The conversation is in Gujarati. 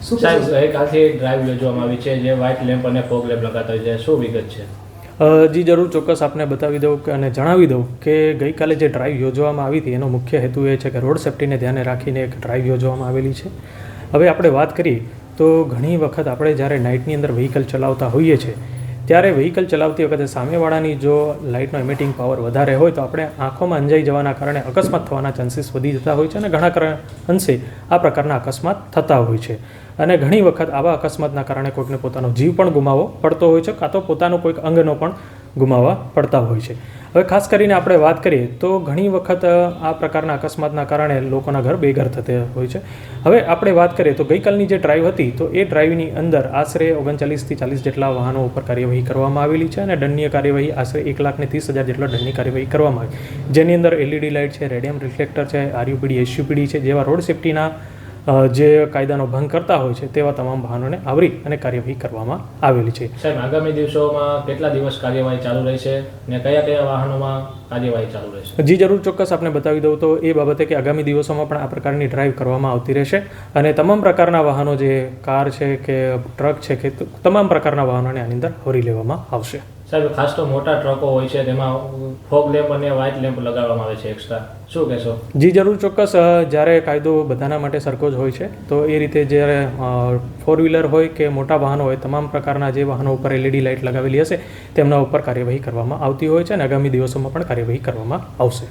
શું સાહેબ ગઈકાલથી ડ્રાઈવ યોજવામાં આવી છે જે વ્હાઇટ લેમ્પ અને ફોગ લેમ્પ લગાતા હોય છે, શું વિગત છે? જી જરૂર, ચોક્કસ આપને બતાવી દઉં અને જણાવી દઉં કે ગઈકાલે જે ડ્રાઈવ યોજવામાં આવી હતી એનો મુખ્ય હેતુ એ છે કે રોડ સેફ્ટીને ધ્યાને રાખીને એક ડ્રાઈવ યોજવામાં આવેલી છે. હવે આપણે વાત કરીએ તો ઘણી વખત આપણે જ્યારે નાઇટની અંદર વ્હીકલ ચલાવતા હોઈએ છીએ ત્યારે વ્હીકલ ચલાવતી વખતે સામેવાળાની જો લાઇટનો એમિટિંગ પાવર વધારે હોય તો આપણે આંખોમાં અંજાઈ જવાના કારણે અકસ્માત થવાના ચાન્સીસ વધી જતા હોય છે અને ઘણા અંશે આ પ્રકારના અકસ્માત થતા હોય છે. અને ઘણી વખત આવા અકસ્માતના કારણે કોઈકને પોતાનો જીવ પણ ગુમાવવો પડતો હોય છે, કાં તો પોતાનો કોઈક અંગનો પણ ગુમાવવા પડતા હોય છે. હવે ખાસ કરીને આપણે વાત કરીએ તો ઘણી વખત આ પ્રકારના અકસ્માતના કારણે લોકોના ઘર બેઘર થતા હોય છે. હવે આપણે વાત કરીએ તો ગઈકાલની જે ડ્રાઈવ હતી તો એ ડ્રાઈવની અંદર આશરે 39થી 40 જેટલા વાહનો ઉપર કાર્યવાહી કરવામાં આવેલી છે અને દંડનીય કાર્યવાહી આશરે 1,30,000 જેટલા દંડની કાર્યવાહી કરવામાં આવી, જેની અંદર LED લાઇટ છે, રેડિયમ રિફ્લેક્ટર છે, RUPD SUPD છે જેવા રોડ સેફ્ટીના જે કાયદાનો ભંગ કરતા હોય છે તેવા તમામ વાહનોને આવરી અને કાર્યવાહી કરવામાં આવેલી છે. સાહેબ, આગામી દિવસોમાં કેટલા દિવસ કાર્યવાહી ચાલુ રહેશે ને કયા કયા વાહનોમાં કાર્યવાહી ચાલુ રહેશે? જી જરૂર, ચોક્કસ આપને બતાવી દઉં તો એ બાબતે કે આગામી દિવસોમાં પણ આ પ્રકારની ડ્રાઈવ કરવામાં આવતી રહેશે અને તમામ પ્રકારના વાહનો જે કાર છે કે ટ્રક છે કે તમામ પ્રકારના વાહનોને આની અંદર આવરી લેવામાં આવશે. સાહેબ, ખાસ તો મોટા ટ્રકો હોય છે તેમાં ફોગ લેમ્પ અને વ્હાઇટ લેમ્પ લગાવવામાં આવે છે એક્સ્ટ્રા, શું કહેશો? જી જરૂર, ચોક્કસ. જ્યારે કાયદો બધાના માટે સરખો જ હોય છે તો એ રીતે જ્યારે ફોર વ્હીલર હોય કે મોટા વાહનો હોય તમામ પ્રકારના જે વાહનો ઉપર LED લાઇટ લગાવેલી હશે તેમના ઉપર કાર્યવાહી કરવામાં આવતી હોય છે અને આગામી દિવસોમાં પણ કાર્યવાહી કરવામાં આવશે.